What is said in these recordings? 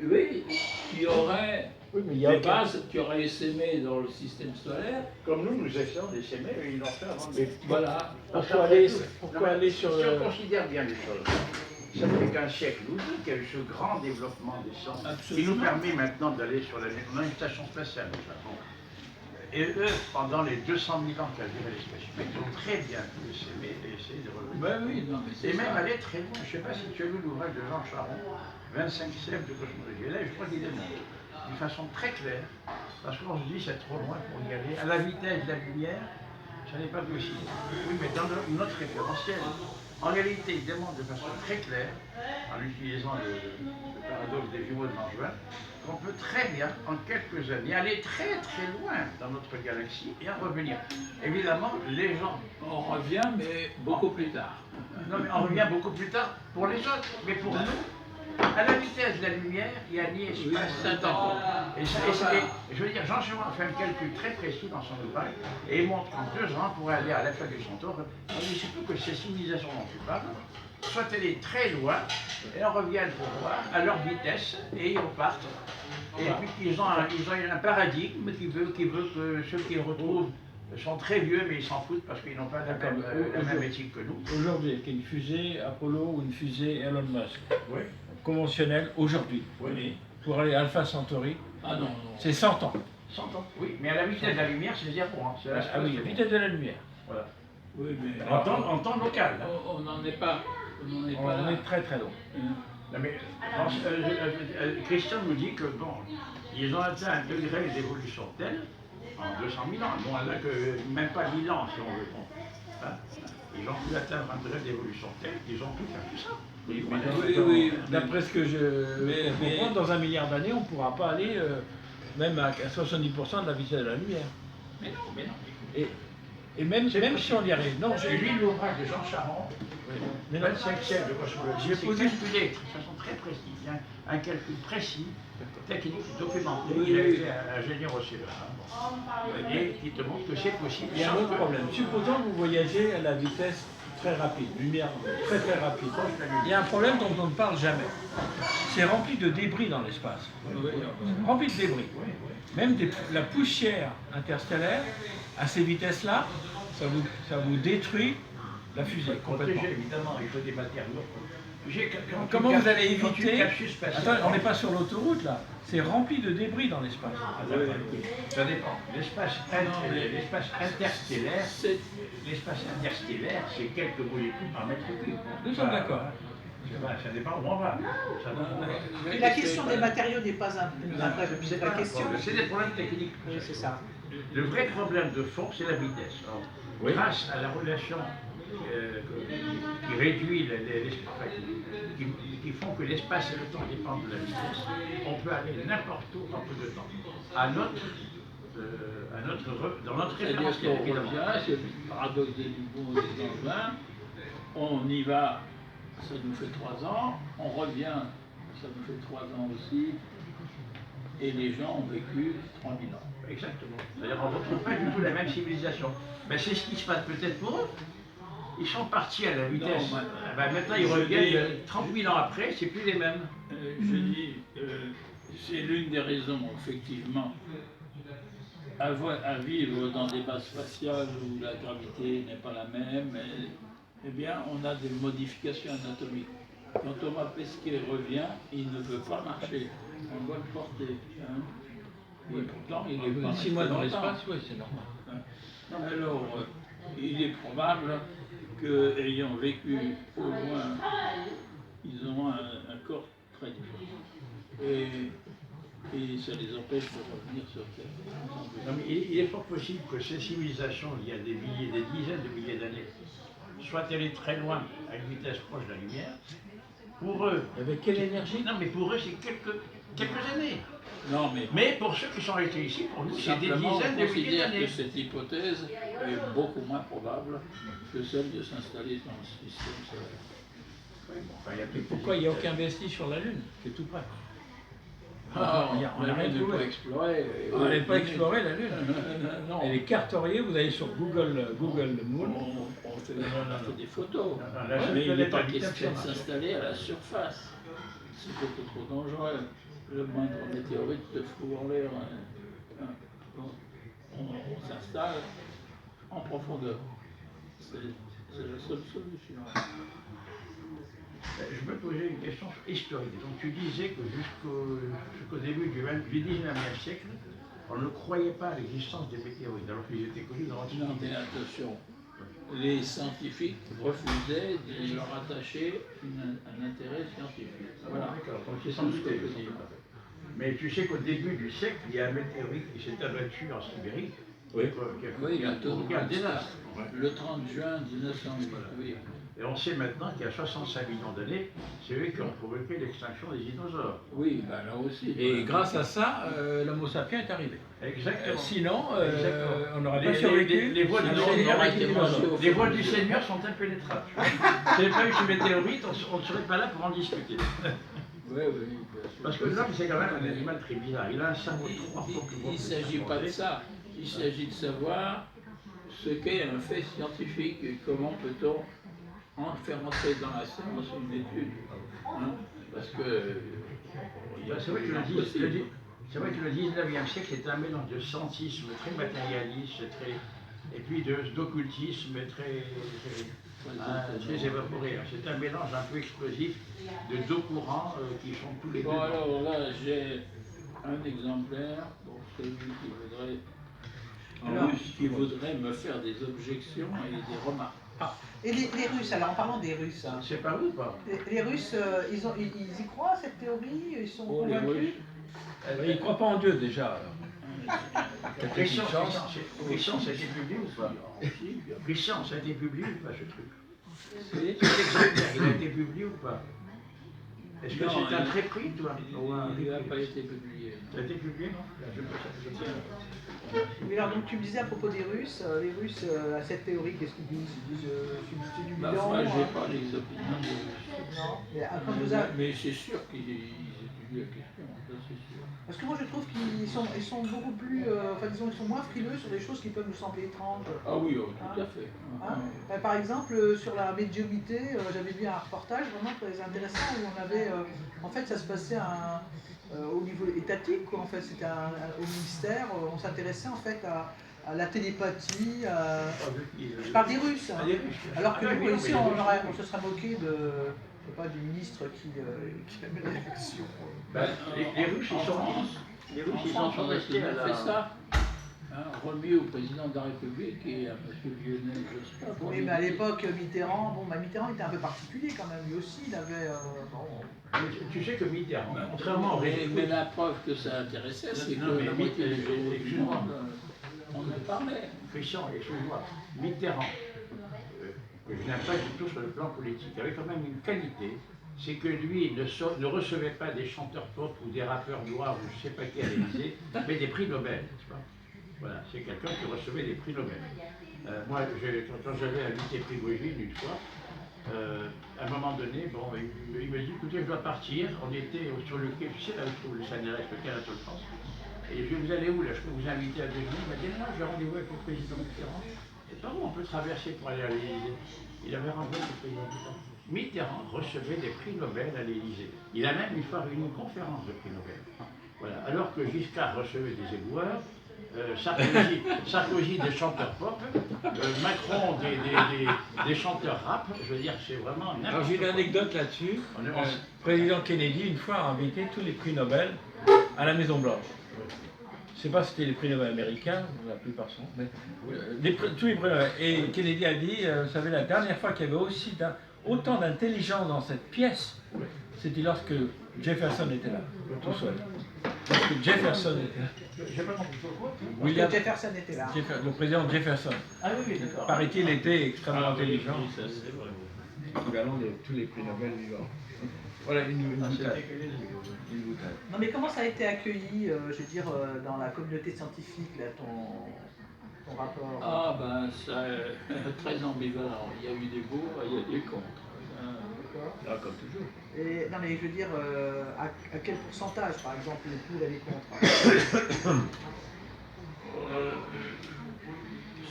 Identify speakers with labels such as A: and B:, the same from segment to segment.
A: Oui, qui aurait
B: Oui, mais il y a
A: des
B: aucun...
A: bases qui auraient essaimé dans le système solaire.
C: Comme nous essayons d'essaimer, ils l'ont fait avant.
B: Mais
A: Voilà.
B: pourquoi aller sur...
C: Si on considère bien les choses, ça fait qu'un siècle ou deux qu'il y a eu ce grand développement des sciences qui nous permet maintenant d'aller sur la Lune. On a une station spatiale au Japon. Et eux, pendant les 200 000 ans qu'a duré l'espèce humaine, ils ont très bien pu s'aimer et essayer de revenir.
A: Ben oui, non, mais
C: Et même aller très loin. Je ne sais pas si tu as lu l'ouvrage de Jean Charron, 25 siècles de cosmologie. Et là, je crois qu'il est d'une façon très claire, parce qu'on se dit c'est trop loin pour y aller. À la vitesse de la lumière, ça n'est pas possible. Oui, mais dans notre référentiel, en réalité, il démontre de façon très claire, en utilisant le paradoxe des jumeaux de Langevin, qu'on peut très bien, en quelques années, aller très très loin dans notre galaxie et en revenir. Évidemment, les gens...
A: on revient, mais beaucoup plus tard.
C: Non, mais on revient beaucoup plus tard pour les autres, mais pour nous, à la vitesse de la lumière, il n'y a ni espace ni temps. Et je veux dire, Jean Charron fait un calcul très précis dans son ouvrage et il montre qu'en 2 ans, pour aller à l'alpha du Centaure, il se peut que ces civilisations dont tu parles soient allées très loin et en reviennent pour voir à leur vitesse et ils repartent. Et puis ils ont un paradigme qui veut que ceux qu'ils retrouvent sont très vieux, mais ils s'en foutent parce qu'ils n'ont pas la même éthique que nous.
B: Aujourd'hui, avec une fusée Apollo ou une fusée Elon Musk,
C: Oui.
B: conventionnelle, aujourd'hui,
C: Oui.
B: pour aller à Alpha Centauri,
A: Ah non, non.
B: c'est 100 ans.
C: 100 ans. Oui, mais à la vitesse de la lumière, c'est 0. Hein.
B: Ah oui, la vitesse de la lumière.
C: Voilà.
A: Oui, mais
C: En temps local. Hein.
A: on n'en est pas. On n'en est pas
B: On
A: là.
B: est très très loin.
C: Non, mais, Christian nous dit que bon, ils ont atteint un degré d'évolution tel, en 200 000 ans, bon, là, que même pas 1000 ans si on veut. Bon, hein, ils ont pu atteindre un degré d'évolution tel qu'ils ont pu faire tout ça.
A: Oui.
B: D'après ce que je comprends, dans 1 milliard d'années, on ne pourra pas aller même à 70% de la vitesse de la lumière.
C: Mais non.
B: Et même si on y arrive. Non,
C: J'ai lu l'ouvrage de Jean Charron, 25 siècles de cosmologie. C'est calculé de façon très précise. Il y a un calcul précis, technique, documenté. Il a été ingénieur au CEA. Et il te montre que c'est possible.
B: il y a un autre problème. Supposons que vous voyagez à la vitesse très rapide, lumière très très rapide. Il y a un problème dont on ne parle jamais. C'est rempli de débris dans l'espace. Rempli de débris. Même la poussière interstellaire, à ces vitesses-là, ça vous détruit la fusée complètement.
C: Protéger, évidemment, il faut des matériaux.
B: Comment vous allez éviter... Attends, on n'est pas sur l'autoroute là. C'est rempli de débris dans l'espace.
C: Ça dépend. L'espace interstellaire, c'est quelques molécules par mètre cube.
B: Nous sommes d'accord.
C: Ça dépend où on va.
D: La question des matériaux n'est pas une vraie question.
C: C'est des problèmes techniques.
D: Oui, c'est ça.
C: Le vrai problème de fond, c'est la vitesse. Alors, grâce à la relation qui réduit l'espace, qui font que l'espace et le temps dépendent de la vitesse, on peut aller n'importe où en peu de temps. Dans notre référentiel, évidemment.
A: C'est le paradoxe des jumeaux de Langevin. On y va, ça nous fait 3 ans. On revient, ça nous fait 3 ans aussi. Et les gens ont vécu 3000 ans.
C: Exactement. C'est-à-dire qu'on ne retrouve pas du tout la même civilisation. Mais c'est ce qui se passe peut-être pour eux. Ils sont partis à la vitesse. Maintenant, ils reviennent 30 000 ans après, c'est plus les mêmes.
A: Je dis, c'est l'une des raisons, effectivement, à vivre dans des bases spatiales où la gravité n'est pas la même, eh bien, on a des modifications anatomiques. Quand Thomas Pesquet revient, il ne peut pas marcher en bonne portée. Hein. Et pourtant, il est pas
B: 6 mois dans
A: longtemps.
B: l'espace, oui, c'est normal.
A: Alors, il est probable qu'ayant vécu au loin, ils ont un corps très différent. Et ça les empêche de revenir sur Terre.
C: Non, mais il est fort possible que ces civilisations, il y a des dizaines de milliers d'années, soient allées très loin à une vitesse proche de la lumière. Pour eux.
B: Avec quelle énergie?
C: Non, mais pour eux, c'est quelques années.
A: Non,
C: mais pour ceux qui sont restés ici, pour nous, c'est des dizaines de milliers d'années.
A: Que cette hypothèse est beaucoup moins probable que celle de s'installer dans le système solaire.
C: Oui, bon,
B: Pourquoi il n'y a aucun vestige sur la Lune, qui est tout près?
A: On n'a rien pas exploré.
B: On n'avait pas exploré la Lune.
A: Non.
B: Elle est cartoriée, vous allez sur Google Moon.
A: On fait des photos.
C: la
A: Mais il n'est pas
C: planète
A: question de
C: habitable,
A: s'installer à la surface. c'est beaucoup trop dangereux. Le moindre météorite te fout en l'air. On s'installe en profondeur. C'est la seule solution.
C: Je me posais une question historique. Donc tu disais que jusqu'au début du 19e siècle, on ne croyait pas à l'existence des météorites, alors qu'ils étaient connus dans
A: Non,
C: l'Antiquité.
A: mais attention, les scientifiques refusaient de leur attacher un intérêt scientifique. Voilà.
C: D'accord, donc c'est sans doute que je dis. Mais tu sais qu'au début du siècle, il y a un météorite qui s'est abattu en Sibérie.
B: Oui.
A: Oui,
C: a provoqué un désastre.
A: Le 30 juin 1908, oui.
C: Et on sait maintenant qu'il y a 65 millions d'années, c'est eux qui ont provoqué l'extinction des dinosaures.
A: Oui, ben là aussi.
B: Et grâce à ça, l'Homo sapiens est arrivé.
C: Exactement.
B: Sinon,
C: Exactement.
B: on n'aurait pas
C: Les-
B: survécu.
C: les voies du
B: Sinon,
C: Seigneur
B: on aurait
A: étaient
B: été
A: mangés
B: dinosaures.
A: au
C: Les voies du Seigneur sont impénétrables. S'il n'y avait pas eu ce météorite, on ne serait pas là pour en discuter.
A: Oui, oui, bien sûr.
C: Parce que l'homme, c'est quand même un animal très bizarre. Il a un cerveau 3 fois plus gros
A: Il ne
C: que
A: s'agit
C: le
A: pas de
C: chimpanzé.
A: ça. Il s'agit de savoir ce qu'est un fait scientifique et comment peut-on en faire entrer dans la science une étude. Hein, parce que
C: C'est vrai que c'est vrai que le 19e siècle est un mélange de scientisme très matérialiste, et puis d'occultisme très évaporé. C'est un mélange un peu explosif de deux courants qui sont tous les deux.
A: Bon, alors là, j'ai un exemplaire pour celui qui voudrait me faire des objections et des remarques.
D: Et les Russes, alors en parlant des Russes, hein,
C: C'est pas vous ou pas?
D: les Russes, ils y croient à cette théorie? Ils sont
A: Oh, les
D: convaincus?
A: Russes.
B: Il ne croit pas en Dieu déjà.
C: Christian, ça a été publié ou pas? Christian, ça a été publié ou pas ce truc? Cet exemplaire, il a été publié ou pas? Est-ce que
A: Non,
C: c'est un
A: il-
C: très prix, toi? Ou un
A: Il n'a pas
C: prix?
A: été publié.
C: Ça a été publié, non?
D: Oui, alors donc tu me disais à propos des Russes, à cette théorie, qu'est-ce qu'ils disent? Ils disent c'est du
A: Bah,
D: bilan.
A: moi, j'ai
D: hein.
A: pas les opinions des Russes.
D: Non, mais quand vous avez-
A: Mais c'est sûr qu'ils étudient la question, ça c'est sûr.
D: Parce que moi je trouve qu'ils sont beaucoup plus, enfin disons, ils sont moins frileux sur des choses qui peuvent nous sembler étranges.
A: Ah oui, oh, tout à fait.
D: Hein. Par exemple, sur la médiumnité, j'avais vu un reportage vraiment très intéressant où on avait, en fait, ça se passait au niveau étatique, quoi. En fait, c'était au ministère, on s'intéressait en fait à la télépathie. Je parle des Russes. Hein. Alors que nous, ici, on se serait moqué de, je sais pas, du ministre qui aimait l'élection.
C: Ben, les Russes,
A: En
C: ils sont.
A: France,
C: Les Russes,
A: en
C: ils
A: France,
C: sont
A: on a
C: restés à
A: toujours
C: la.
A: fait ça. Hein, remis au président de la République et à M. Lionel Jospin.
D: Oui, mais à l'époque, Mitterrand, Mitterrand était un peu particulier quand même. Lui aussi, il avait.
C: Tu sais que Mitterrand, contrairement au
A: Mais
C: régime.
A: la preuve que ça intéressait, c'est
C: Non,
A: que
C: mais
A: la moitié des journaux du
C: excuse-moi.
A: monde, on en parlait.
C: Christian, excuse-moi, Mitterrand, que je n'aime pas du tout sur le plan politique, avait quand même une qualité, c'est que lui ne recevait pas des chanteurs pop ou des rappeurs noirs ou je ne sais pas qui à l'Élysée, mais des prix Nobel, n'est-ce pas? Voilà, c'est quelqu'un qui recevait des prix Nobel. Moi, quand j'avais invité Prigogine une fois, à un moment donné, bon, il me dit, écoutez, je dois partir. On était sur le quai, tu sais, là où se trouve le CNRS, le quai Anatole France. Et je vais, vous allez où là? Je peux vous inviter à déjeuner? Il m'a dit, non, j'ai rendez-vous avec le président Mitterrand. Et par où on peut traverser pour aller à l'Élysée? Il avait rencontré le président Mitterrand. Mitterrand recevait des prix Nobel à l'Élysée. Il a même une conférence de prix Nobel. Voilà. Alors que Giscard recevait des éboueurs, Sarkozy des chanteurs pop, Macron des chanteurs rap, je veux dire, c'est vraiment
B: Alors
C: n'importe
B: j'ai une
C: quoi.
B: anecdote là-dessus.
C: On est-
B: Le président Kennedy, une fois, a invité tous les prix Nobel à la Maison Blanche. Je ne sais pas si c'était les prix Nobel américains, la plupart sont, mais tous les prix Nobel. Et Kennedy a dit, vous savez, la dernière fois qu'il y avait autant d'intelligence dans cette pièce, c'était lorsque Jefferson était là, tout seul. Lorsque Jefferson était là.
C: J'ai pas compris pourquoi.
D: William Jefferson était là.
B: Le président Jefferson.
C: Ah oui, d'accord.
B: Paraît-il était extrêmement intelligent.
C: Oui, ça c'est vrai.
B: Équivalent de tous les prix Nobel vivants. Voilà une boutade.
C: C'était Kennedy.
B: Une boutade.
D: Non, mais comment ça a été accueilli, je veux dire, dans la communauté scientifique, là, ton rapport?
A: Ah ben, ça, très ambivalent. Il y a eu des pour, il y a des contre.
B: Ah, comme toujours.
D: Et, non, mais je veux dire, à quel pourcentage, par exemple, les pour et les contre?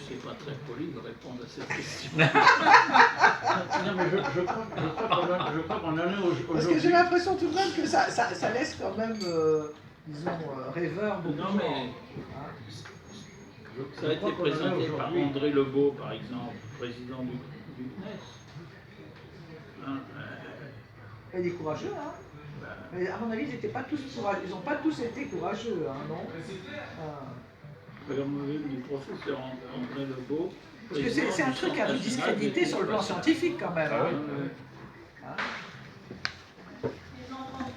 A: c'est pas très poli de répondre à cette question.
C: Non, mais je crois qu'on en est aujourd'hui.
D: Parce que j'ai l'impression tout de même que ça laisse quand même, disons, rêveur beaucoup de
A: Non,
D: gens.
A: mais
D: Hein.
A: ça a été présenté par André Lebeau, par exemple, président du CNES. Hein,
D: Il est courageux, hein.
A: ben,
D: Mais à mon avis, ils n'étaient pas tous courageux. Ils n'ont pas tous été courageux, hein, non.
A: comme le professeur André Lebeau.
D: Parce que c'est un truc à vous discréditer sur le plan scientifique quand même.
A: Ah,
D: Hein.
A: oui.
D: Hein.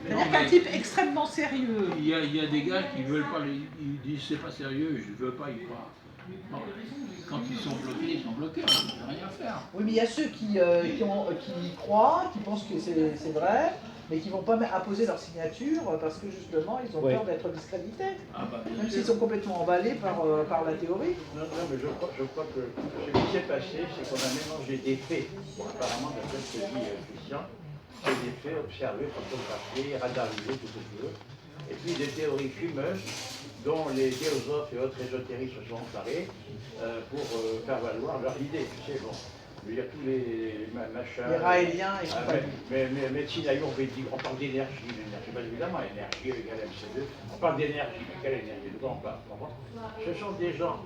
D: C'est-à-dire qu'un type extrêmement sérieux.
A: Il y a des gars qui veulent pas, ils disent c'est pas sérieux, je veux pas y croire. Bon, quand ils sont bloqués, on ne peut rien faire.
D: Oui, mais il y a ceux qui croient, qui pensent que c'est vrai, mais qui ne vont pas apposer leur signature parce que justement ils ont peur d'être discrédités.
A: Ah bah,
D: Même s'ils sont complètement emballés par la théorie.
C: Non, mais je crois que ce qui s'est passé, c'est qu'on a mélangé des faits, bon, apparemment d'après ce que dit Christian, c'est des faits observés, photographiés, radarisés, tout ce que tu veux, et puis des théories fumeuses dont les théosophes et autres ésotéristes se sont emparés pour faire valoir leur idée. Tu sais, bon, je veux dire, tous les machins.
D: Les raéliens et compagnie.
C: Mais médecine ayurvédique, on parle d'énergie, l'énergie, pas évidemment, énergie égale MC2, on parle d'énergie, mais quelle énergie? De quoi on parle? Ce sont des gens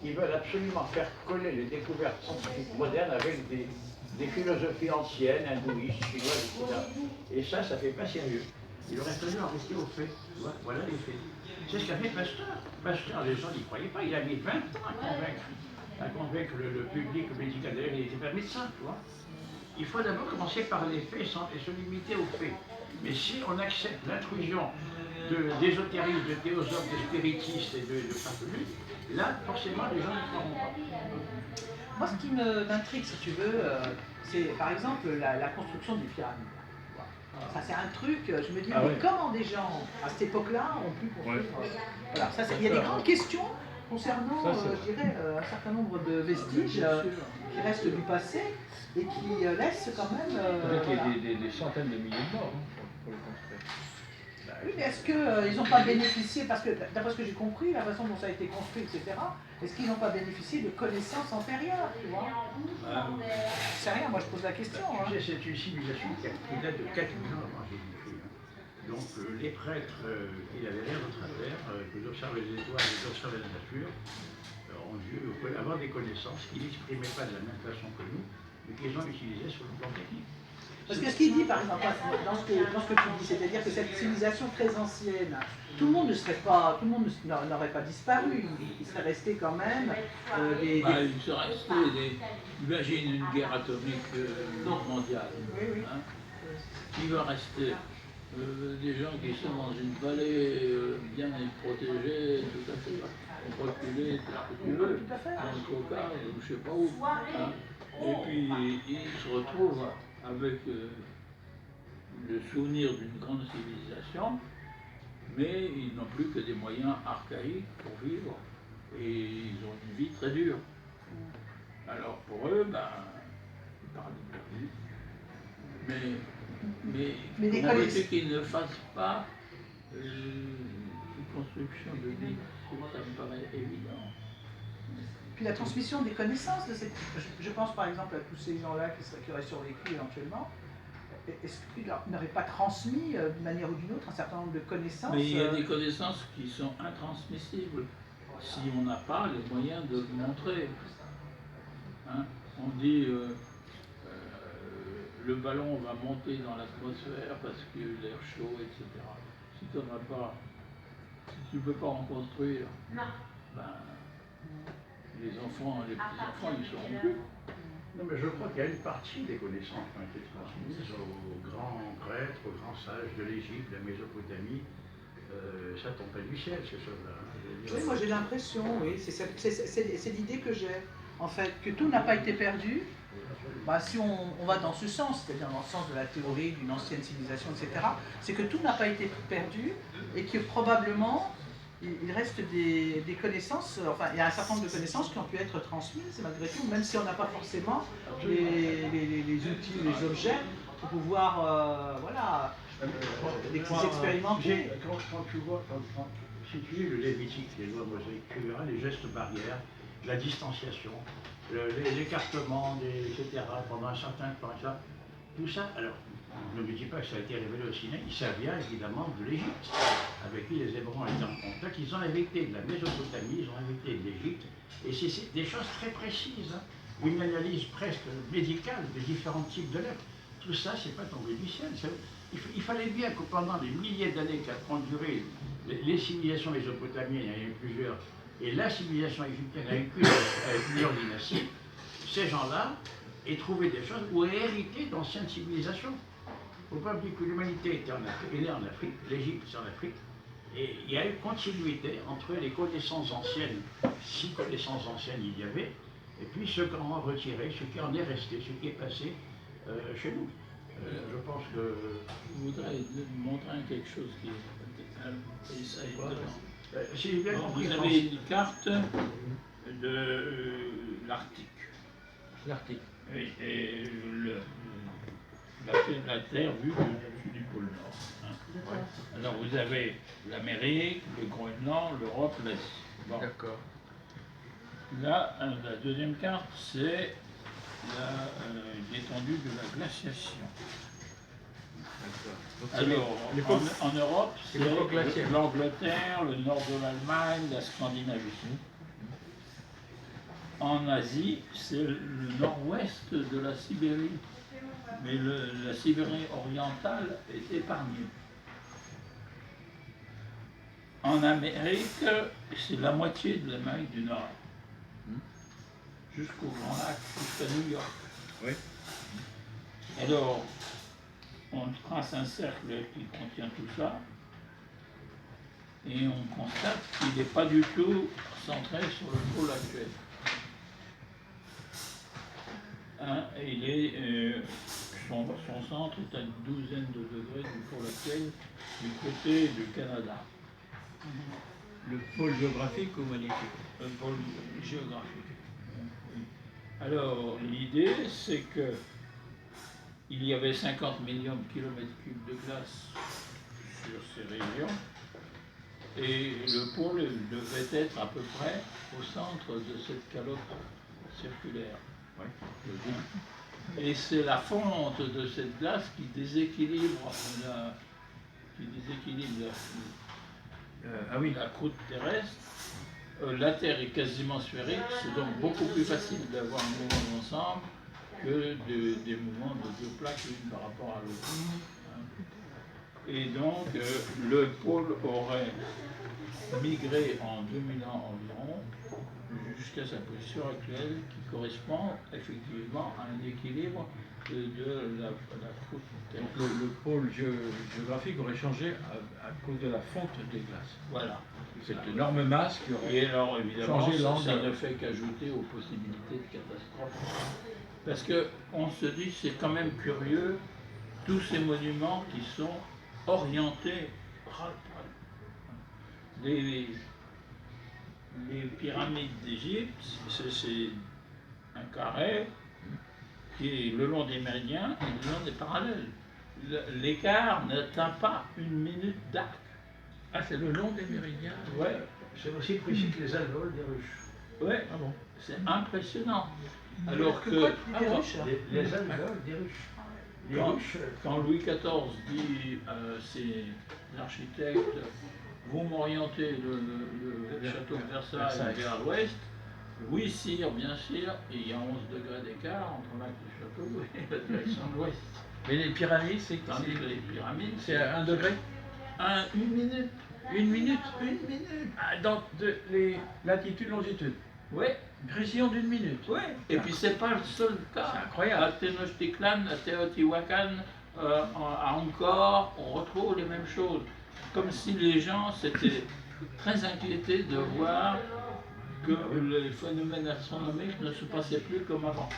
C: qui veulent absolument faire coller les découvertes scientifiques modernes avec des philosophies anciennes, hindouistes, chinoises, etc. Et ça fait pas sérieux. Il aurait fallu en rester aux faits. Tu vois, voilà les faits. C'est ce qu'a fait Pasteur. Pasteur, les gens n'y croyaient pas. Il a mis 20 ans à convaincre le public médical. D'ailleurs, il n'était pas médecin, tu vois. Il faut d'abord commencer par les faits et se limiter aux faits. Mais si on accepte l'intrusion d'ésotéristes, de théosophes, de spiritistes et de farfelus, là, forcément, les gens ne croiront pas.
D: Moi, ce qui m'intrigue, si tu veux, c'est par exemple la construction des pyramides. Ça, c'est un truc, je me dis, mais comment des gens, à cette époque-là, ont pu construire... Voilà, ça, il y a des grandes questions concernant, je dirais, un certain nombre de vestiges qui restent du passé et qui laissent quand même...
B: des centaines de milliers de morts pour le construire.
D: Oui, mais est-ce qu'ils n'ont pas bénéficié, parce que d'après ce que j'ai compris, la façon dont ça a été construit, etc., est-ce qu'ils n'ont pas bénéficié de connaissances antérieures, tu vois? C'est rien, moi je pose la question. Hein.
C: C'est une civilisation qui date de 4000 ans avant Jésus-Christ. Donc les prêtres, qui avaient l'air de travers, qui observaient les étoiles, qui observaient la nature, ont dû avoir des connaissances qu'ils n'exprimaient pas de la même façon que nous, mais qu'ils ont utilisées sur le plan technique.
D: Parce que ce qu'il dit, par exemple, dans ce que tu dis, c'est-à-dire que cette civilisation très ancienne, tout le monde n'aurait pas disparu, il serait resté quand même
A: il serait resté imagine une guerre atomique mondiale.
D: Oui.
A: Hein, qui va rester des gens qui sont dans une vallée bien protégée, tout à fait reculés, tout ce que tu veux,
D: Tout à fait.
A: dans le Caucase, ou je sais pas où. Hein, et puis ils se retrouvent avec le souvenir d'une grande civilisation, mais ils n'ont plus que des moyens archaïques pour vivre et ils ont une vie très dure. Alors pour eux, ils parlent de perdu. Mais comment veux-tu qu'ils ne fassent pas une construction de vie? Ça me paraît évident.
D: Puis la transmission des connaissances, je pense par exemple à tous ces gens-là qui auraient survécu éventuellement, est-ce qu'ils n'auraient pas transmis d'une manière ou d'une autre un certain nombre de connaissances?
A: Mais il y a des connaissances qui sont intransmissibles si on n'a pas les moyens de le montrer. Hein? On dit le ballon va monter dans l'atmosphère parce que l'air chaud, etc. Si tu n'en as pas, si tu ne peux pas en construire, les enfants, les petits-enfants, ils ne sauront plus.
C: Non, mais je crois qu'il y a une partie des connaissances qui ont été transmises aux grands prêtres, aux grands sages de l'Égypte, de la Mésopotamie. Ça tombe pas du ciel, ces choses-là.
D: Oui, moi j'ai l'impression, oui, c'est l'idée que j'ai, en fait, que tout n'a pas été perdu. Si on va dans ce sens, c'est-à-dire dans le sens de la théorie d'une ancienne civilisation, etc., c'est que tout n'a pas été perdu et que probablement il reste des connaissances, enfin il y a un certain nombre de connaissances qui ont pu être transmises malgré tout, même si on n'a pas forcément les outils, les objets pour pouvoir, expérimenter.
C: Quand tu vois, si tu lis le Lévitique, les lois mosaïques, tu verras les gestes barrières la distanciation, l'écartement, etc., pendant un certain temps, et ça. Tout ça, alors, ne me dis pas que ça a été révélé au Sinaï, ça vient évidemment de l'Égypte, avec qui les Hébreux étaient en contact. Ils ont hérité de la Mésopotamie, ils ont hérité de l'Égypte, et c'est des choses très précises, hein. Une analyse presque médicale des différents types de lèpre. Tout ça, c'est pas tombé du ciel. Il fallait bien que pendant les milliers d'années qu'ont duré les civilisations mésopotamiennes, il y en a eu plusieurs, et la civilisation égyptienne avec plusieurs dynasties, ces gens-là aient trouvé des choses ou aient hérité d'anciennes civilisations. Il ne faut pas oublier que l'humanité est née en Afrique, l'Égypte c'est en Afrique, et il y a eu continuité entre les connaissances anciennes, si connaissances anciennes il y avait, et puis ce qu'on a retiré, ce qui en est resté, ce qui est passé chez nous. Je pense que...
A: Je voudrais montrer quelque chose qui est ça est étonnant.
C: Si j'ai bien compris,
A: Vous avez une carte de l'Arctique.
B: L'Arctique.
A: Oui, et la Terre vue du du pôle Nord. Hein. Alors vous avez l'Amérique, le Groenland, l'Europe, l'Asie. Bon.
B: D'accord.
A: Là, la deuxième carte, c'est l'étendue de la glaciation. Alors, en Europe, c'est l'Angleterre, le nord de l'Allemagne, la Scandinavie. En Asie, c'est le nord-ouest de la Sibérie. Mais la Sibérie orientale est épargnée. En Amérique, c'est la moitié de l'Amérique du Nord. Jusqu'au Grand Lac, jusqu'à New York.
B: Oui.
A: Alors, on trace un cercle qui contient tout ça, et on constate qu'il n'est pas du tout centré sur le pôle actuel. Hein, il est, son centre est à une douzaine de degrés du pôle actuel, du côté du Canada.
B: Le pôle géographique ou magnétique?
A: Le pôle géographique. Alors, l'idée, c'est que il y avait 50 millions de kilomètres cubes de glace sur ces régions, et le pôle devait être à peu près au centre de cette calotte circulaire. Et c'est la fonte de cette glace qui déséquilibre la croûte terrestre. La Terre est quasiment sphérique, c'est donc beaucoup plus facile d'avoir un mouvement d'ensemble que des mouvements de deux plaques l'une par rapport à l'autre. Et donc, le pôle aurait migré en 2000 ans environ jusqu'à sa position actuelle qui correspond effectivement à un équilibre de la croûte terrestre.
B: Le pôle géographique aurait changé à cause de la fonte des glaces.
A: Voilà.
B: Cette énorme masse qui aurait...
A: Et alors évidemment,
B: Changer l'angle.
A: ça ne fait qu'ajouter aux possibilités de catastrophes. Parce qu'on se dit, c'est quand même curieux, tous ces monuments qui sont orientés. Les pyramides d'Égypte, c'est un carré qui est le long des méridiens et le long des parallèles. L'écart n'atteint pas une minute d'arc.
B: Ah, c'est le long des méridiens?
A: Ouais.
C: C'est aussi précis que les alvéoles des ruches.
A: Ouais,
B: Ah bon?
A: c'est impressionnant. Alors que
D: Quoi, des ruches, hein.
C: Les alvéoles des ruches. Les
A: quand,
C: ruches.
A: quand Louis XIV dit à ses architectes, vous m'orientez le château de Versailles vers l'ouest, oui sire, bien sûr, et il y a 11 degrés d'écart entre l'acte du château et la direction de l'ouest.
B: Mais les pyramides,
A: Tandis que les pyramides,
B: c'est à 1 degré?
A: Une minute.
B: Une minute?
A: Une minute.
B: Ah, dans les latitudes, longitudes.
A: Ouais,
B: Précision d'une minute.
A: ouais. Et puis c'est pas le seul cas.
B: C'est incroyable.
A: À Tenochtitlan, à Teotihuacan, à Angkor, on retrouve les mêmes choses. Comme si les gens s'étaient très inquiétés de voir que les phénomènes astronomiques ne se passaient plus comme avant.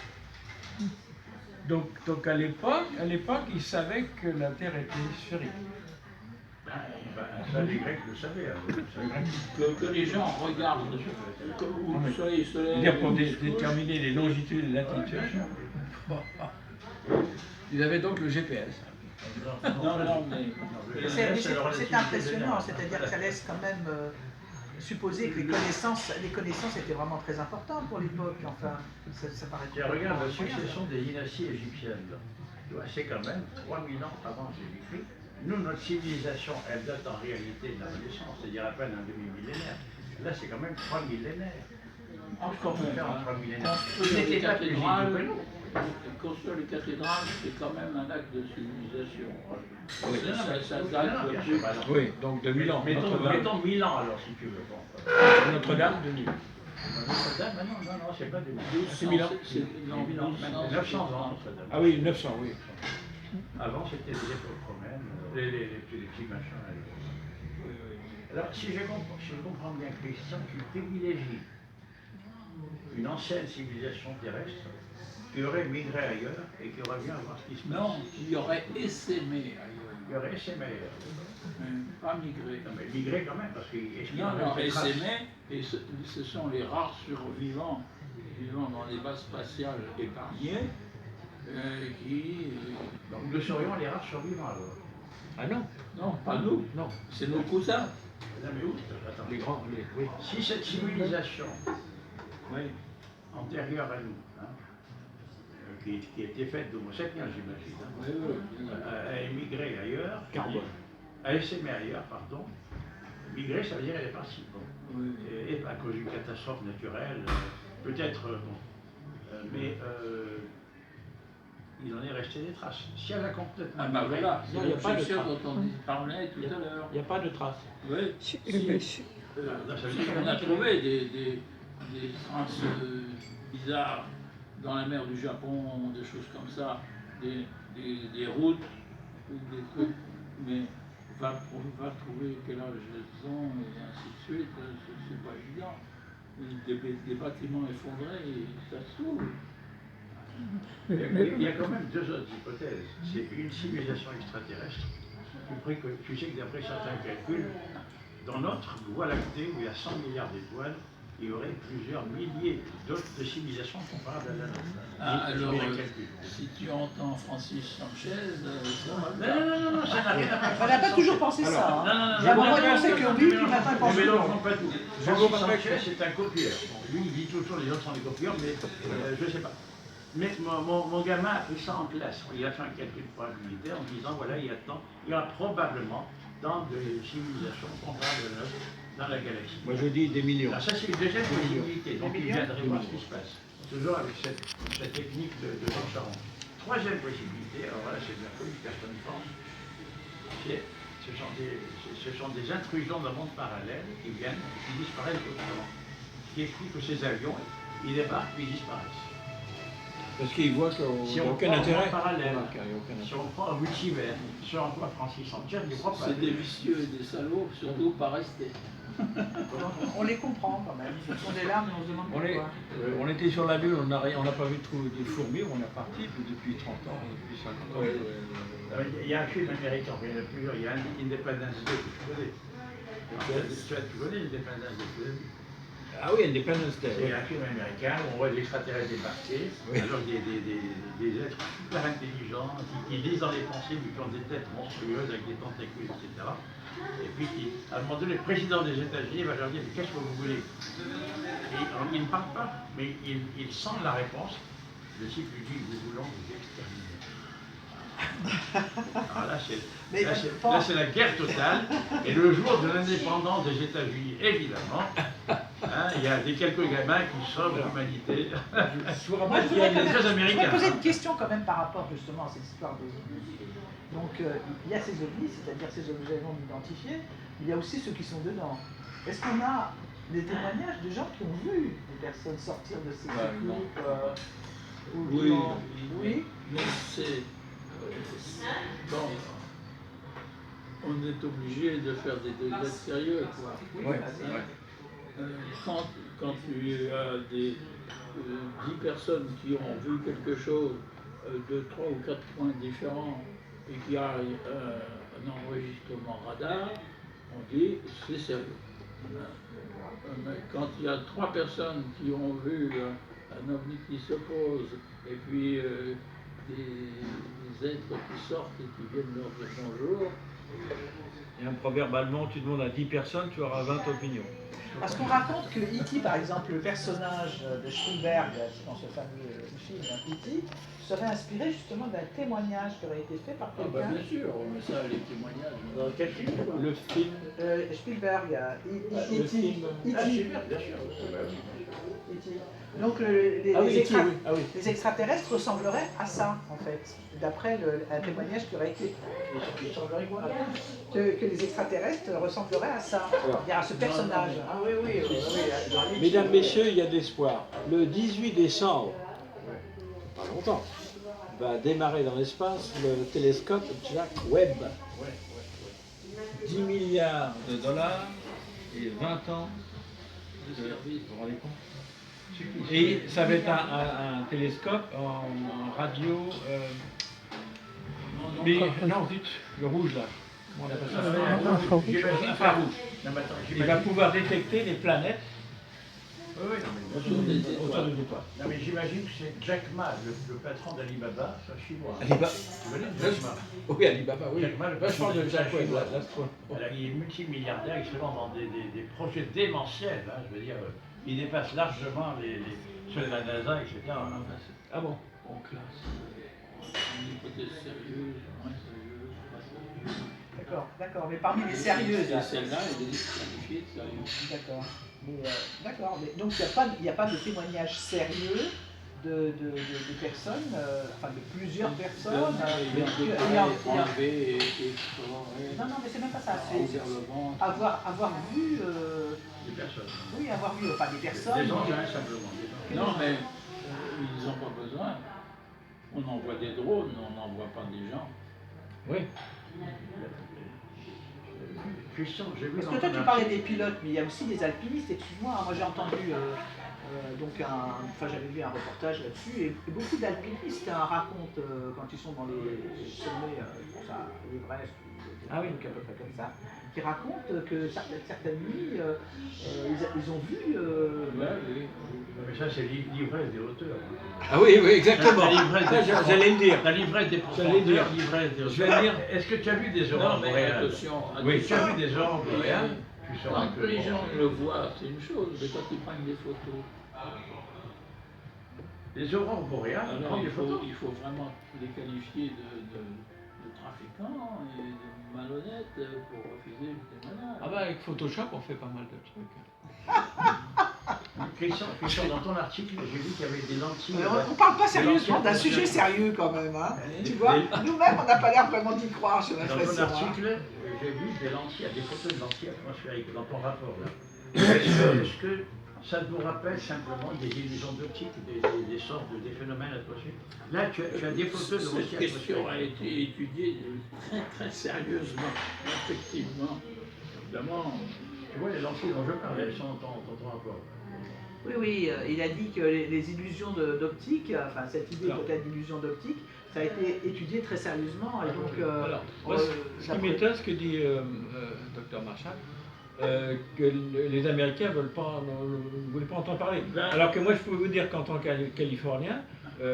B: Donc à l'époque, ils savaient que la Terre était sphérique.
C: Ça, les Grecs le savaient.
A: Que les gens regardent où le soleil se lève.
B: C'est-à-dire pour déterminer les longitudes et les latitudes. Ils avaient donc le GPS.
A: Non, mais
D: C'est impressionnant, c'est-à-dire que ça laisse quand même supposer que les connaissances étaient vraiment très importantes pour l'époque. Enfin, ça paraît.
C: Tiens, regarde, la succession des dynasties égyptiennes, là. Tu vois, c'est quand même 3000 ans avant Jésus-Christ. Nous, notre civilisation, elle date en réalité de la Renaissance, c'est-à-dire à peine un demi-millénaire. Là, c'est quand même 3 millénaires.
A: Encore
C: Comment faire en
A: même.
C: 3 millénaires?
A: Construire
C: Ils
A: les
C: n'étaient pas plus
A: cathédrales,
C: éduqués que nous.
A: construire les cathédrales, c'est quand même un acte de civilisation.
B: Oui.
A: Ça
C: Non,
A: date
C: non, bien
A: depuis-
C: sûr, pas non.
B: Oui, donc de 1000 ans.
C: Mettons
B: Notre-Dame,
C: 1000 ans alors, si tu veux. Bon.
B: Notre-Dame, 2000.
C: Notre-Dame, non, c'est pas 2000.
B: 1000 ans.
A: C'est non,
C: 1000 ans, même 900 ans, Notre-Dame.
B: Ah oui, 900, oui.
C: Avant, c'était les époques romaines, les petits machins. Alors, si je comprends bien, Christian, tu privilégies une ancienne civilisation terrestre qui aurait migré ailleurs et qui aurait bien à voir ce qui se passe.
A: Non, il y aurait essaimé ailleurs,
C: Il y aurait essaimé ailleurs.
A: mais pas migré.
C: Non, mais migré quand même, parce qu'il
A: Non, non,
C: fait trace.
A: essaimé, et ce sont les rares survivants vivant dans les bases spatiales épargnées qui.
C: Donc nous serions les rares survivants alors.
B: Ah non,
A: Non, pas nous,
B: non.
A: c'est nos cousins.
C: Non mais où? Attends.
B: Les grands, oui.
C: Si cette civilisation
B: Oui.
C: antérieure à nous, hein, qui était faite d'homo sapiens, j'imagine, hein,
A: Oui, oui,
C: a émigré ailleurs,
B: Carbone.
C: a essaimé ailleurs, pardon. Migrer, ça veut dire elle est partie. Bon.
A: oui.
C: Et à cause d'une catastrophe naturelle, peut-être, mais il en est resté des traces. Si elle a complètement
A: Ah bah
C: migré,
A: voilà,
B: Non,
A: c'est
B: il y a pas de
A: l'objection
B: trace.
A: dont on parlait tout à l'heure.
B: Il n'y a pas de traces.
A: Oui, si,
C: ça veut dire
A: on a
C: qu'elle
A: trouvé des traces bizarres dans la mer du Japon, des choses comme ça, des routes, des trucs, mais va trouver quel âge elles ont et ainsi de suite, c'est pas évident. Des bâtiments effondrés, ça se trouve.
C: Il y a quand même deux autres hypothèses. C'est une civilisation extraterrestre. Tu sais que d'après certains calculs, dans notre Voie lactée, où il y a 100 milliards d'étoiles, il y aurait plusieurs milliers d'autres civilisations comparables à la nôtre.
A: Ah,
C: J'ai
A: alors,
C: mis les calculs.
A: si tu entends Francis Sanchez, ça va.
C: Non, ça n'a rien à voir.
D: On n'a pas toujours pensé ça.
C: Non, non,
D: Hein.
C: non,
D: Il y a un
C: non,
D: moment
C: non,
D: donné, on sait
C: non,
D: que
C: non,
D: oui,
C: non,
D: puis maintenant, il
C: ne
D: pense
C: mélangeons
D: que
C: pas tout. Francis Sanchez, c'est un copieur. Lui, il dit toujours les autres sont des copieurs, mais je ne sais pas. Mais mon gamin a pris ça en classe. Il a fait un calcul de probabilité en disant voilà, il y a probablement tant de civilisations comparables à la nôtre dans la galaxie.
B: Moi je dis des millions.
C: Alors ça, c'est une deuxième possibilité. Donc il viendrait voir ce qui se passe. Toujours avec cette technique de Jean Charon. Troisième possibilité, alors voilà, c'est de la folie, personne ne pense. Ce sont des intrusions d'un monde parallèle qui viennent et qui disparaissent brutalement. Ce qui explique que ces avions, ils débarquent puis ils disparaissent.
B: Parce qu'ils voient qu'il n'y
C: Si
B: a
C: on
B: aucun
C: prend un
B: intérêt.
C: monde parallèle,
B: Voilà, qu'il y a aucun
C: si
B: intérêt.
C: on prend un multivers, ce en quoi Francis Sanchez n'y croit pas.
A: C'est des vicieux et des salauds, surtout pas rester.
D: on les comprend quand même. Ce sont des larmes et on se demande pourquoi.
B: On était sur la Lune, on n'a pas vu de fourmis, on est parti depuis 30 ans, depuis 50 ans.
C: Il y a un film américain, il y en a plusieurs, il y a Independence Day que tu connais. Tu connais Independence Day, tu l'as vu?
B: Ah oui, Independence Day.
C: C'est un film américain où on voit des extraterrestres débarquer, alors des êtres super intelligents qui lisent dans les pensées, mais qui ont des têtes monstrueuses avec des tentacules, etc. Et puis à un moment donné, le président des États-Unis va leur dire mais qu'est-ce que vous voulez? Et ils ne parlent pas, mais ils sentent la réponse. Le type lui dit nous voulons vous exterminer. Alors là, c'est la guerre totale. Et le jour de l'indépendance des États-Unis, évidemment, il y a quelques gamins qui sauvent l'humanité.
D: Moi, je voudrais
C: très américain.
D: poser une question quand même par rapport justement à cette histoire des ovnis. Donc il y a ces ovnis, c'est-à-dire ces objets non identifiés, il y a aussi ceux qui sont dedans. Est-ce qu'on a des témoignages de gens qui ont vu des personnes sortir de ces groupes
A: Oui, mais c'est... Bon, on est obligé de faire des degrés sérieux, quoi. Quand tu as 10 personnes qui ont vu quelque chose de 3 ou 4 points différents et qui a un enregistrement radar, on dit c'est sérieux. Mais quand il y a 3 personnes qui ont vu un ovni qui se pose et puis des êtres qui sortent et qui viennent leur dire bonjour,
B: Il y a un proverbe allemand, tu demandes à 10 personnes, tu auras 20 opinions.
D: Parce qu'on raconte que E.T., par exemple, le personnage de Spielberg, dans ce fameux film E.T., serait inspiré justement d'un témoignage qui aurait été fait par
A: Ah
D: quelqu'un.
A: bien sûr, mais ça, les témoignages.
C: Dans quel film?
B: Le film,
D: Spielberg,
B: le
D: E.T.
B: film.
C: Ah,
D: E.T.
C: super, bien sûr.
D: E.T. Donc les,
B: Ah oui,
D: les
B: E.T., oui. Ah oui.
D: les extraterrestres ressembleraient à ça, en fait, d'après un témoignage qui aurait été
C: Il semblerait quoi?
D: que les extraterrestres ressembleraient à ça, c'est-à-dire à ce personnage.
C: Ah oui, oui, oui, oui. dans l'I.T.,
B: Mesdames,
C: oui.
B: Messieurs, il y a de l'espoir. Le 18 décembre, pas longtemps, va démarrer dans l'espace le télescope Jack Webb. 10 milliards de dollars et 20 ans de service. Vous vous rendez compte? Et ça va être un télescope en radio. Mais non, zut, le rouge là. Comment on appelle ça?
C: J'imagine
B: Infrarouge.
C: Non, mais attends,
B: Il va
C: j'imagine.
B: pouvoir détecter les planètes
C: Oui, oui, non, mais
A: Autour des
B: autour
A: étoiles.
B: des étoiles.
C: non, mais j'imagine que c'est Jack Ma, le patron d'Alibaba, c'est un chinois.
B: Alibaba.
C: Tu connais Jack Ma?
B: Oui, Alibaba, oui.
C: Jack Ma, le
B: Là, je parle de
C: patron
B: Jack Webb,
C: chinois.
B: l'astro.
C: Voilà, il est multimilliardaire, il se lance dans des projets démentiels, hein, je veux dire, il dépasse largement ceux de la NASA, etc. hein.
B: Ah bon?
A: On classe une hypothèse sérieuse, moins sérieuse, pas sérieuse.
D: D'accord, mais parmi les sérieuses.
A: Et celle-là, elle est qualifiée de sérieuse.
D: D'accord. D'accord, mais donc il n'y a pas de témoignage sérieux de personnes, enfin de plusieurs personnes.
A: Enlevé et exploré.
D: Non, mais c'est même pas ça. C'est
A: Ouvert le ventre.
D: avoir vu,
C: Des personnes.
D: oui, avoir vu, enfin des personnes.
C: Des engins, simplement. Des engins.
A: Non, mais ils n'ont pas besoin. On envoie des drones, on n'envoie pas des gens.
B: Oui.
C: Christian, j'ai vu
D: Parce
C: dans
D: que toi
C: ton
D: tu parlais
C: article-
D: des pilotes, mais il y a aussi des alpinistes, excuse-moi, moi j'ai entendu, j'avais vu un reportage là-dessus, et beaucoup d'alpinistes racontent quand ils sont dans les sommets, je pense à l'Everest, ou
B: Ah oui.
D: à peu près comme ça, qui racontent que certaines nuits, ils ont vu...
A: Ouais, oui.
C: Mais ça, c'est l'ivresse des hauteurs.
B: Ah oui, exactement.
C: La l'ivresse
B: Ça,
C: des
B: j'allais le dire.
C: La l'ivresse des
B: J'allais dire.
C: profondeurs, l'ivresse des
B: Je vais
C: hauteurs.
B: dire.
C: Est-ce que tu as vu des
A: Non,
C: aurores
A: mais
C: boréales?
A: attention,
B: Oui.
C: Tu as vu des aurores boréales? Tu sauras
A: Quand
C: que...
A: les gens le voient, c'est une chose, mais quand ils prennent des photos,
C: Les aurores boréales, on
A: alors
C: prend des photos.
A: il faut vraiment les qualifier de trafiquants et de malhonnêtes pour refuser le témoignage.
B: Ah bah avec Photoshop, on fait pas mal de trucs.
C: Christian, dans ton article, j'ai vu qu'il y avait des lentilles.
D: On parle pas sérieusement d'un sujet sérieux quand même, hein. Tu vois, nous-mêmes on n'a pas l'air vraiment d'y croire, j'ai
C: Dans ton
D: l'impression. Hein.
C: article, j'ai vu des lentilles, des photos de lentilles atmosphériques dans ton rapport là. Est-ce que ça vous rappelle simplement des illusions d'optique, des sortes des phénomènes atmosphériques? Là, tu as des photos de
A: Cette
C: lentilles
A: question a
C: atmosphériques.
A: été étudiée très très sérieusement, effectivement. Évidemment,
C: Tu vois, les lentilles dont je parle, elles sont dans ton rapport.
D: Oui, il a dit que les illusions d'optique, enfin cette idée
B: Alors.
D: peut-être d'illusion d'optique, ça a été étudié très sérieusement et donc
B: Alors, moi, ce qui
D: d'après-
B: m'étonne, ce que dit Dr Marshall, que les Américains ne voulaient pas entendre parler.
A: Ben,
B: Alors que moi, je peux vous dire qu'en tant que Californien,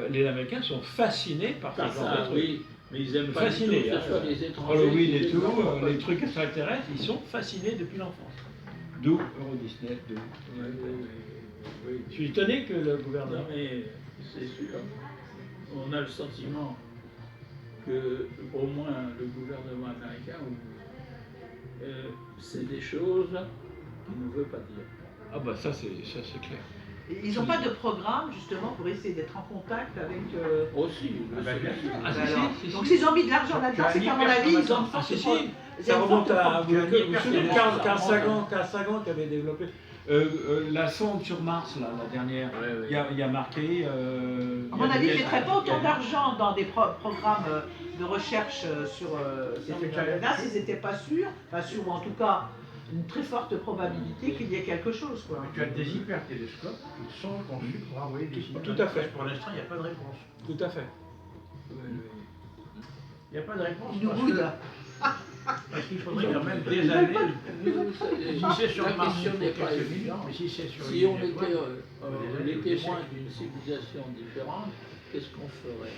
B: les Américains sont fascinés par ce
A: par
B: genre
A: ça,
B: de trucs.
A: oui, mais ils aiment pas du tout
B: Fascinés.
A: que ce soit des étrangers.
B: Halloween et
A: qui
B: tout,
A: viennent voir.
B: les trucs extraterrestres, ils sont fascinés depuis l'enfance. D'où Euro Disney, d'où.
A: Oui.
B: Je suis étonné que le
A: Non
B: gouvernement.
A: mais c'est sûr, on a le sentiment que au moins le gouvernement américain, c'est des choses qu'il ne veut pas dire.
B: Ah bah ça c'est clair.
D: Ils n'ont pas de programme justement pour essayer d'être en contact avec.
A: Aussi,
C: Ah ben, bien sûr.
B: Ah, si,
D: Alors,
B: si, si,
D: donc
B: si.
D: s'ils ont mis de l'argent là-dedans, c'est qu'à mon avis, ils ont une
B: Ah
D: forte
B: si si,
D: il y a
B: ça
D: une
B: remonte
D: forte
B: à. Vous vous
C: hyper
B: souvenez de
C: pertinent.
B: Carl Sagan qui avait développé la sonde sur Mars, là, la dernière. Il y a marqué.
D: À mon avis, ils ne mettraient pas autant d'argent dans des programmes de recherche sur ces
C: Non, mais
D: phénomènes-là s'ils n'étaient pas sûrs, ou en tout cas une très forte probabilité qu'il y ait quelque chose. Quoi.
C: Tu as des hypertélescopes qui sont conçus pour envoyer des signaux.
B: Tout à fait.
C: Pour l'instant, il n'y a pas de réponse.
B: Tout à fait.
C: Il n'y a pas de réponse
D: Ils nous
C: parce
D: boudent.
C: parce qu'il faudrait quand même des années. Si c'est sur
A: La
C: Mars,
A: question
C: il
A: n'est
C: faut
A: pas
C: quelques
A: évidente.
C: millions, mais si c'est sur
A: Si
C: une
A: on
C: étoile,
A: était
C: des
A: les
C: années,
A: témoins
C: des
A: d'une civilisation différente, qu'est-ce qu'on ferait?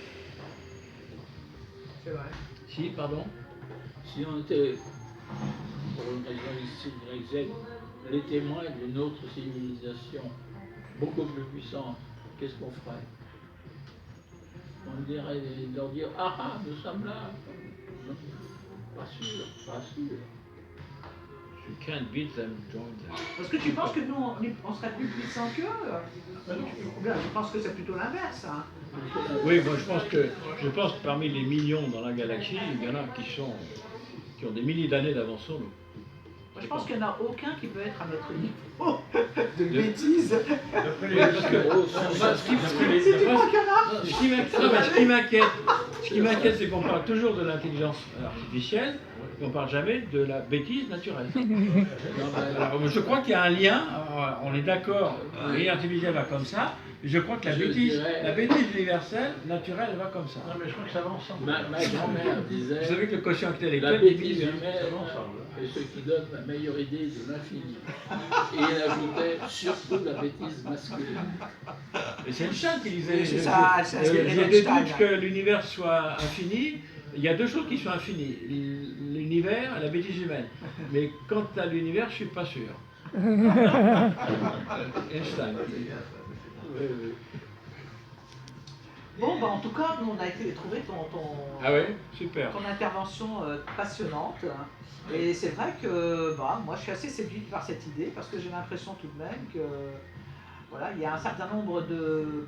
D: C'est vrai.
B: Si, pardon.
A: Si on était X, Y, Z, les témoins d'une autre civilisation beaucoup plus puissante, qu'est-ce qu'on ferait? On dirait leur dire ah ah, nous sommes là. Non, pas sûr, pas sûr.
B: You can't beat them, join them.
D: Parce que tu penses que nous, on serait plus puissants qu'eux ou bien, je pense que c'est plutôt l'inverse. Hein.
B: Oui, moi je pense que parmi les millions dans la galaxie, il y en a qui ont des milliers d'années d'avance sur nous.
D: Moi, je pense qu'il n'y en a aucun qui peut être à notre niveau de bêtises.
B: Ce qui m'inquiète, c'est qu'on parle toujours de l'intelligence artificielle, et on ne parle jamais de la bêtise naturelle. Alors, je crois qu'il y a un lien, on est d'accord, l'intelligence artificielle va comme ça, mais je crois que la bêtise universelle, naturelle, elle va comme ça.
C: Non, mais je crois que ça va ensemble.
A: Ma grand-mère disait
B: Vous savez que le quotient
A: la
B: intellectuel
A: bêtise
B: divise, hein.
A: humaine est ce qui donne la meilleure idée de l'infini. Et il ajoutait surtout la bêtise masculine.
B: Et c'est Einstein qui disait,
D: Oui, c'est ça, c'est inspiré
B: j'ai des
D: d'Einstein.
B: doutes que l'univers soit infini. Il y a deux choses qui sont infinies, l'univers et la bêtise humaine. Mais quant à l'univers, je ne suis pas sûr. Einstein.
A: Oui, oui.
D: Bon, bah, en tout cas, nous, on a été trouver
B: Ah ouais, super.
D: ton intervention passionnante. Et c'est vrai que bah, moi, je suis assez séduite par cette idée parce que j'ai l'impression tout de même que voilà, il y a un certain nombre de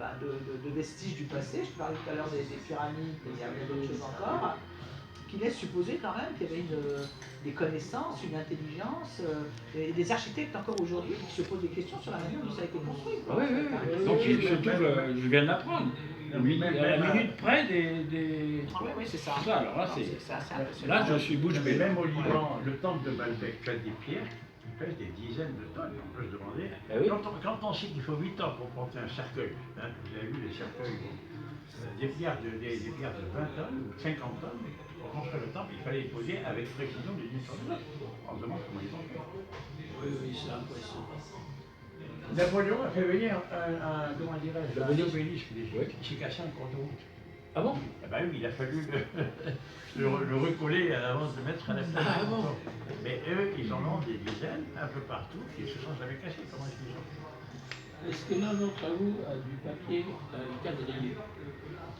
D: vestiges du passé. Je parlais tout à l'heure des pyramides, mais il y a d'autres choses encore, qui laissent supposer quand même qu'il y avait des connaissances, une intelligence, et des architectes encore aujourd'hui qui se posent des questions sur la manière dont ça a été construit.
B: Ah oui, oui, oui. Donc surtout, je viens de l'apprendre. À la minute près des...
D: Ah oui, c'est ça.
B: Ça, alors là,
D: C'est assez impressionnant.
B: là, je suis bouche
C: Mais
B: bée.
C: même au Liban, le temple de Baalbek, tu as des pierres qui pèsent des dizaines de tonnes. On peut se demander.
B: Ah oui.
C: Quand on sait qu'il faut 8 ans pour porter un cercueil, hein, vous avez vu les cercueils, des pierres de 20 tonnes ou 50 tonnes, pour construire le temple, il fallait les poser avec précision d'une une sur l'autre. On se demande comment ils ont fait.
A: Oui, oui, c'est impressionnant.
C: Napoléon a fait venir comment dirais-je, un
B: L'obélisque.
C: obélisque d'Égypte qui s'est cassé en cours de route.
B: Ah bon?
C: Eh ben oui, il a fallu le recoller à l'avance de mettre à la place.
B: Ah bon?
C: Mais eux, ils en ont des dizaines un peu partout qui ne se sont jamais cassés. Comment est-ce qu'ils ont?
A: Est-ce que l'un d'entre vous a du papier quadrillé?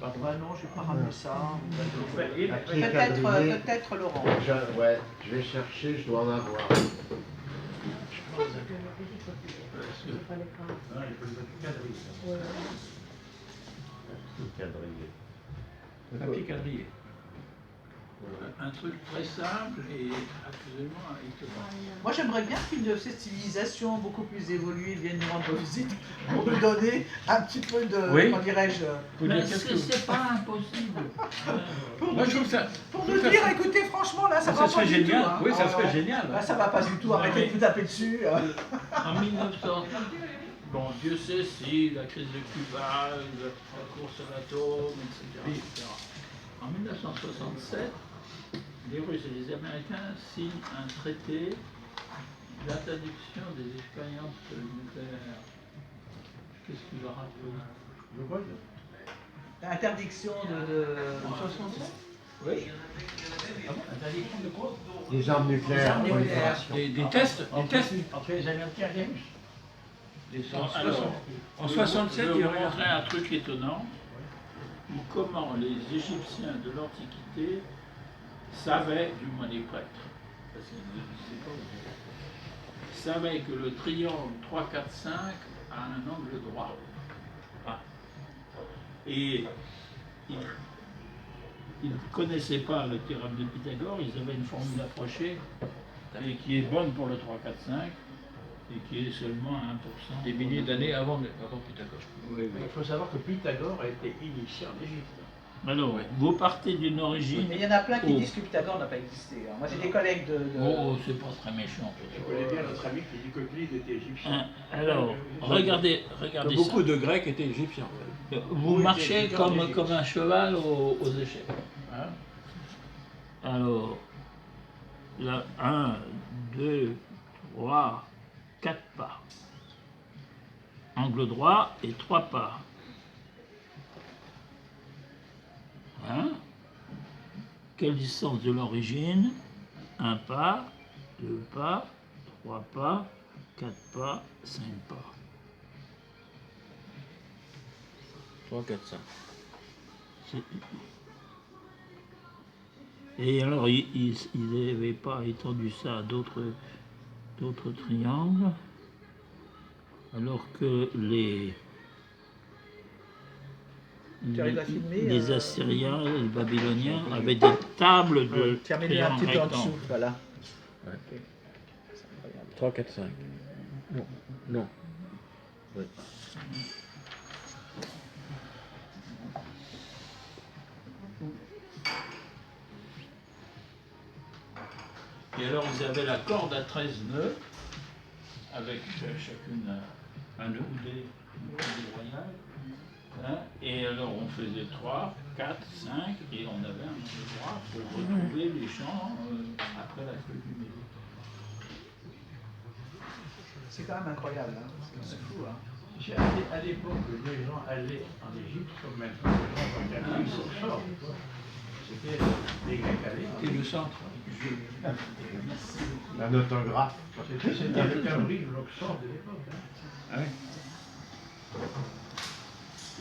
D: Bah non, je n'ai pas ramené ça.
C: Et
D: Peut-être Laurent.
E: Ouais, je vais chercher, je dois en avoir.
C: non, il faut le quadriller.
B: Papier quadrillé.
A: Un truc très simple et absolument étonnant.
D: Moi, j'aimerais bien qu'une de ces civilisations beaucoup plus évoluées vienne nous rendre visite pour nous donner un petit peu de,
B: Oui.
D: comment dirais-je,
B: Faut dire
A: Mais
B: qu'est-ce que...
A: c'est pas impossible.
D: pour
B: Moi,
D: nous,
B: je trouve ça...
D: pour nous dire, écoutez, franchement, là, ça va
B: Ça
D: pas
B: serait
D: du
B: génial.
D: tout. Hein.
B: Oui, ça
D: Ah,
B: serait
D: ouais.
B: génial.
D: Là, ça va pas du tout. Arrêtez de vous taper dessus.
A: En 1900, bon, Dieu sait si la crise de Cuba, la course à l'atome, etc. En 1967, les Russes et les Américains signent un traité d'interdiction des expériences nucléaires. Qu'est-ce qu'il va rappeler?
C: Le quoi?
D: Interdiction de...
A: En 67?
D: Oui.
C: Interdiction de quoi?
E: Les armes nucléaires.
D: armes nucléaires.
B: Des tests,
C: Entre les Américains et les Russes.
B: En 67,
A: je
B: il y
A: vais vous
B: aurait...
A: montrer un truc étonnant. Comment les Égyptiens de l'Antiquité savaient, du moins les prêtres, parce qu'ils ne le disaient pas, savaient que le triangle 3, 4, 5 a un angle droit. Ah. Et ils ne connaissaient pas le théorème de Pythagore, ils avaient une formule approchée et qui est bonne pour le 3, 4, 5 et qui est seulement à 1%.
B: Des milliers d'années avant Pythagore. Oui,
C: Il faut savoir que Pythagore a été initié en Égypte.
A: Alors, vous partez d'une origine.
D: Mais il y en a plein qui
A: Oh.
D: disent que Pythagore n'a pas existé. Hein. Moi, j'ai des collègues de...
A: Oh, c'est pas très méchant.
C: Je connais bien notre ami qui dit que Euclide était égyptien.
A: Hein, alors, regardez
B: Beaucoup
A: ça.
B: de Grecs étaient égyptiens. En fait.
A: Vous
C: Oui,
A: marchez
C: c'est
A: comme,
C: d'Égypte.
A: comme un cheval aux échecs.
C: Hein?
A: Alors, là, 1, 2, 3, 4 pas. Angle droit et 3 pas. Hein? Quelle distance de l'origine? 1 pas, 2 pas, 3 pas, 4 pas, 5 pas.
B: 3, 4, 5.
A: Et alors, ils n'avaient pas étendu ça à d'autres triangles, alors que
D: Tu arrives à filmer,
A: les Assyriens, les Babyloniens avaient des tables de
D: terminer un
A: triangles
D: petit peu en
A: rectangles.
D: dessous, voilà.
B: 3, 4, 5. Non. Non. Oui.
A: Et alors, vous avez la corde à 13 nœuds, avec chacune un nœud coudé royal. Hein, et alors, on faisait 3, 4, 5, et on avait un endroit pour retrouver les chants après la fête du Midi.
D: C'est quand même incroyable, hein. C'est fou, hein.
C: À l'époque, les gens allaient en Égypte comme maintenant les gens vont aller au sort. C'était les Grecs allaient.
B: Et le centre.
E: Un autographe.
C: C'était le Cambridge Oxford de l'époque.
B: Ah oui.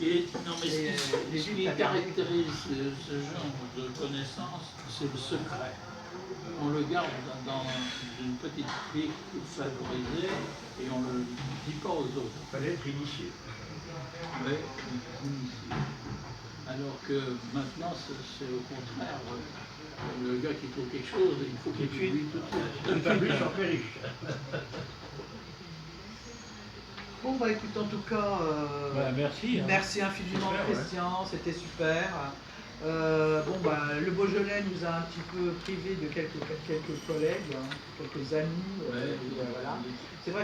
A: Et, non, mais
D: Et,
A: ce qui caractérise ce genre de connaissance, c'est le secret. On le garde dans une petite pique favorisée et on ne le dit pas aux autres.
C: Il fallait être initié.
A: Ouais, initié. Alors que maintenant, c'est au contraire. Le gars qui trouve quelque chose, il faut qu'il publie tout de suite.
C: Tout à plus sont très riches.
D: Bon, bah écoute, en tout cas,
B: Merci. Hein.
D: merci infiniment
C: Super, ouais.
D: Christian, c'était super. Bon, bah, le Beaujolais nous a un petit peu privé de quelques collègues, hein, quelques amis.
A: Ouais,
D: Voilà. C'est vrai